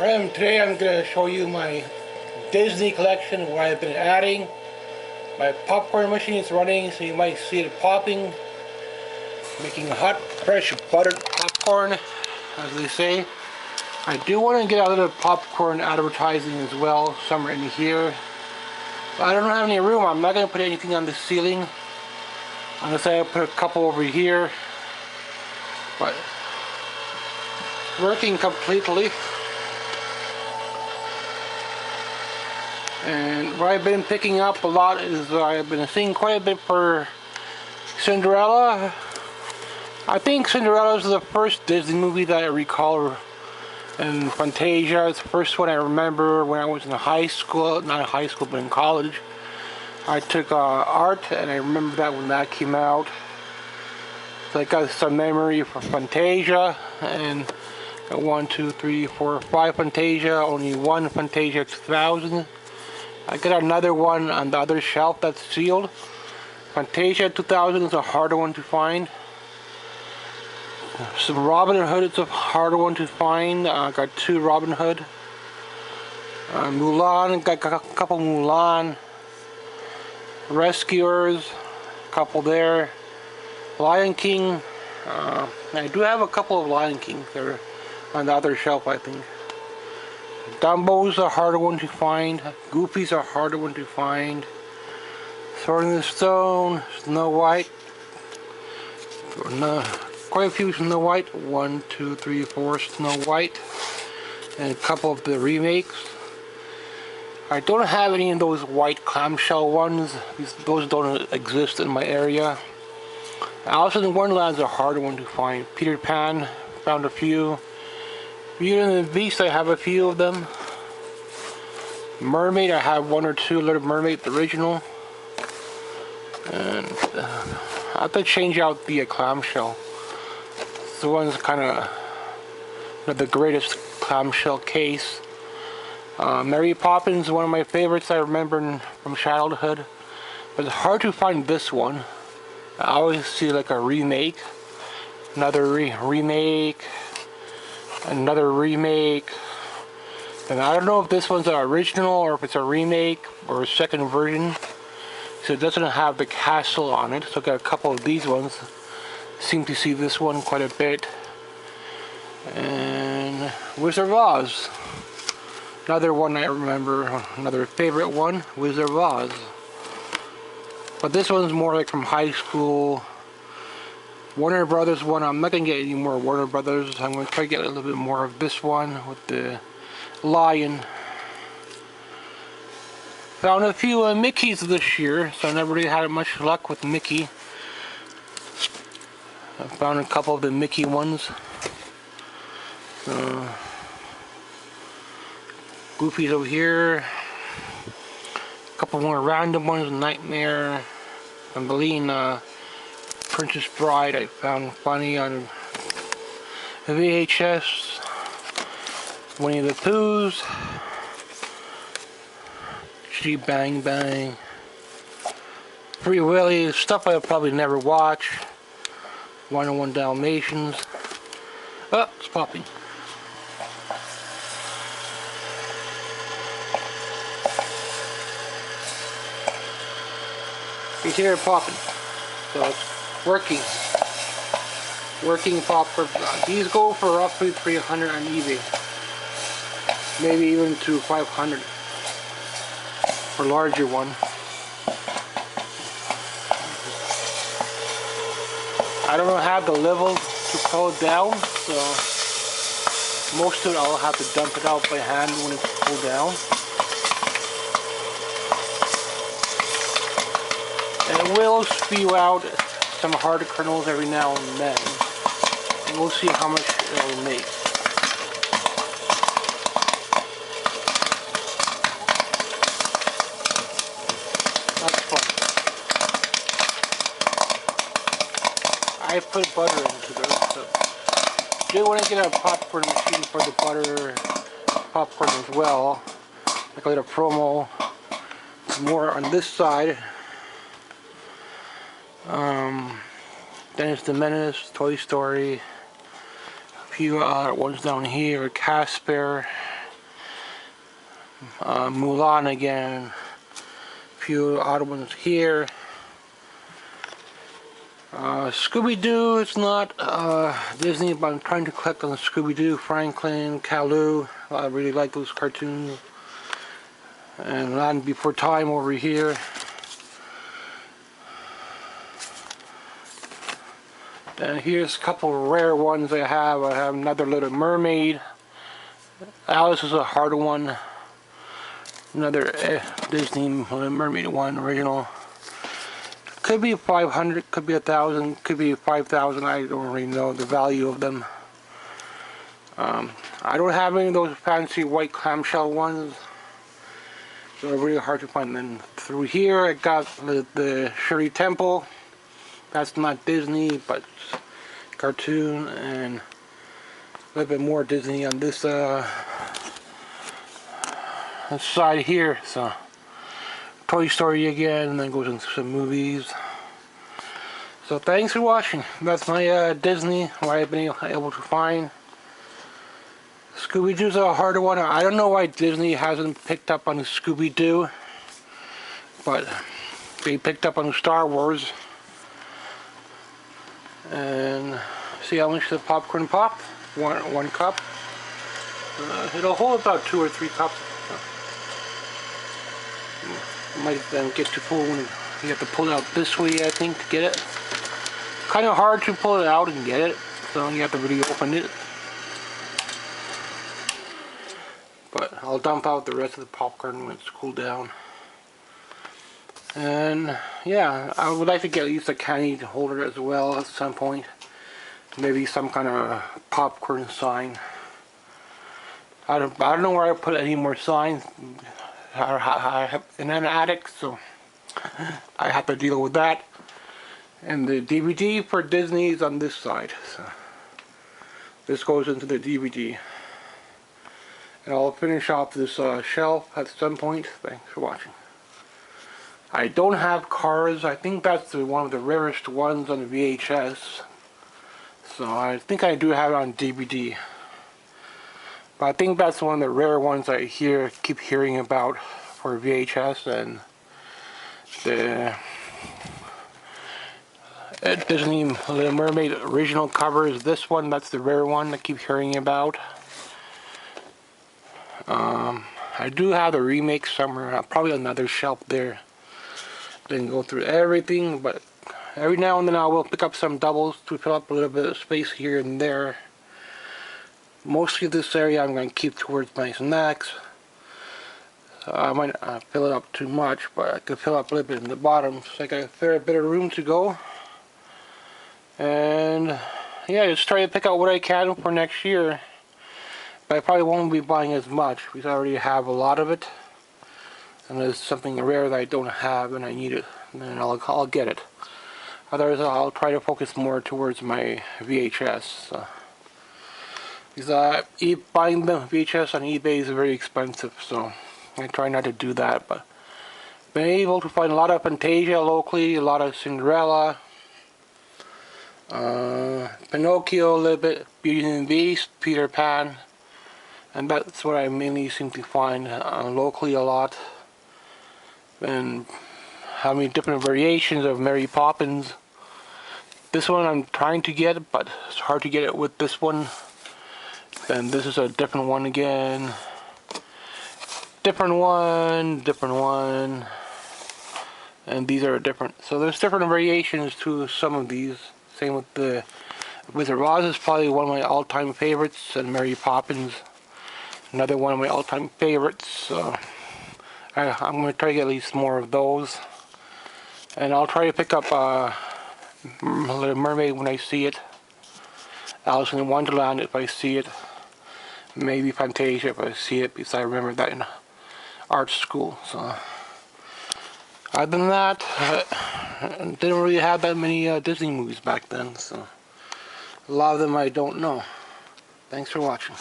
Alright, today I'm going to show you my Disney collection, what I've been adding. My popcorn machine is running, so you might see it popping, making hot, fresh, buttered popcorn, as they say. I do want to get a little popcorn advertising as well, somewhere in here. But I don't have any room. I'm not going to put anything on the ceiling, unless I put a couple over here. But working completely. And what I've been picking up a lot is I've been seeing quite a bit for Cinderella. I think Cinderella is the first Disney movie that I recall, and Fantasia is the first one I remember when I was in high school, not in high school but in college. I took art and I remember that when that came out. So I got some memory for Fantasia, and got 1, 2, 3, 4, 5 Fantasia, only one Fantasia 2000. I got another one on the other shelf that's sealed. Fantasia 2000 is a harder one to find. Some Robin Hood is a harder one to find. I got 2 Robin Hood. Mulan, got a couple Mulan. Rescuers, a couple there. Lion King, I do have a couple of Lion King. They're on the other shelf, I think. Dumbo's a harder one to find. Goofy's a harder one to find. Sword in the Stone, Snow White. Quite a few Snow White. 1, 2, 3, 4 Snow White. And a couple of the remakes. I don't have any of those white clamshell ones. Those don't exist in my area. Alice in Wonderland is a harder one to find. Peter Pan, found a few. Beauty and the Beast, I have a few of them. Mermaid, I have 1 or 2 Little Mermaid, the original. And I have to change out the clamshell. This one's kind of the greatest clamshell case. Mary Poppins, one of my favorites I remember from childhood. But it's hard to find this one. I always see like a remake. Another remake. Another remake, and I don't know if this one's an original or if it's a remake or a second version. So it doesn't have the castle on it. So I got a couple of these ones. Seem to see this one quite a bit. And Wizard of Oz, another one I remember, another favorite one, Wizard of Oz. But this one's more like from high school. Warner Brothers one, I'm not going to get any more Warner Brothers. I'm going to try to get a little bit more of this one with the lion. Found a few Mickeys this year, so I never really had much luck with Mickey. I found a couple of the Mickey ones. Goofy's over here. A couple more random ones, Nightmare, Thumbelina. Princess Bride I found funny on VHS. Winnie the Pooh's. G Bang Bang. Free Willy, stuff I'll probably never watch. 101 Dalmatians. Oh, it's popping. You hear it popping. So it's working popcorn. These go for roughly $300 on eBay, maybe even to $500 for larger one. I don't have the level to pull it down, so most of it I'll have to dump it out by hand when it's pulled down. And it will spew out some harder kernels every now and then, and we'll see how much it'll make. That's fun. I put butter into this, so I do want to get a popcorn machine for the butter popcorn as well. Like a little promo. More on this side. Dennis the Menace, Toy Story, a few other ones down here, Casper, Mulan again. A few odd ones here. Scooby-Doo, it's not Disney, but I'm trying to collect on Scooby-Doo, Franklin, Kalu. I really like those cartoons. And Land Before Time over here. And here's a couple of rare ones I have. I have another Little Mermaid. Alice is a hard one. Another Disney Little Mermaid one, original. Could be 500, could be 1,000, could be 5,000. I don't really know the value of them. I don't have any of those fancy white clamshell ones, so they're really hard to find. Then through here, I got the Shirley Temple. That's not Disney, but cartoon, and a little bit more Disney on this side here. So Toy Story again, and then goes into some movies. So thanks for watching. That's my Disney, what I've been able to find. Scooby-Doo's a harder one. I don't know why Disney hasn't picked up on Scooby-Doo, but they picked up on Star Wars. And see how much the popcorn pop? One cup. It'll hold about 2 or 3 cups. Might then get too full when you have to pull it out this way, I think, to get it. Kind of hard to pull it out and get it, so you have to really open it. But I'll dump out the rest of the popcorn when it's cooled down. And yeah, I would like to get at least a candy holder as well at some point. Maybe some kind of popcorn sign. I don't know where I put any more signs. I have in an attic, so I have to deal with that. And the DVD for Disney is on this side, so this goes into the DVD. And I'll finish off this shelf at some point. Thanks for watching. I don't have Cars. I think that's one of the rarest ones on the VHS. So I think I do have it on DVD. But I think that's one of the rare ones I keep hearing about for VHS. And the Disney Little Mermaid original cover is this one. That's the rare one I keep hearing about. I do have the remake somewhere. Probably another shelf there. Didn't go through everything, but every now and then I will pick up some doubles to fill up a little bit of space here and there. Mostly this area I'm going to keep towards my snacks. I might not fill it up too much, but I could fill up a little bit in the bottom, so I got a fair bit of room to go. And yeah, just try to pick out what I can for next year. But I probably won't be buying as much because I already have a lot of it. And there's something rare that I don't have and I need it, and then I'll get it. Otherwise, I'll try to focus more towards my VHS. Because buying the VHS on eBay is very expensive, so I try not to do that. But been able to find a lot of Fantasia locally, a lot of Cinderella, Pinocchio a little bit, Beauty and the Beast, Peter Pan, and that's what I mainly seem to find locally a lot. And how many different variations of Mary Poppins. This one I'm trying to get, but it's hard to get it with this one. Then this is a different one again. Different one. And these are different. So there's different variations to some of these. Same with the Wizard of Oz is probably one of my all-time favorites, and Mary Poppins, another one of my all-time favorites. So I'm going to try to get at least more of those. And I'll try to pick up Little Mermaid when I see it. Alice in Wonderland if I see it. Maybe Fantasia if I see it, because I remember that in art school. So other than that, didn't really have that many Disney movies back then. So a lot of them I don't know. Thanks for watching.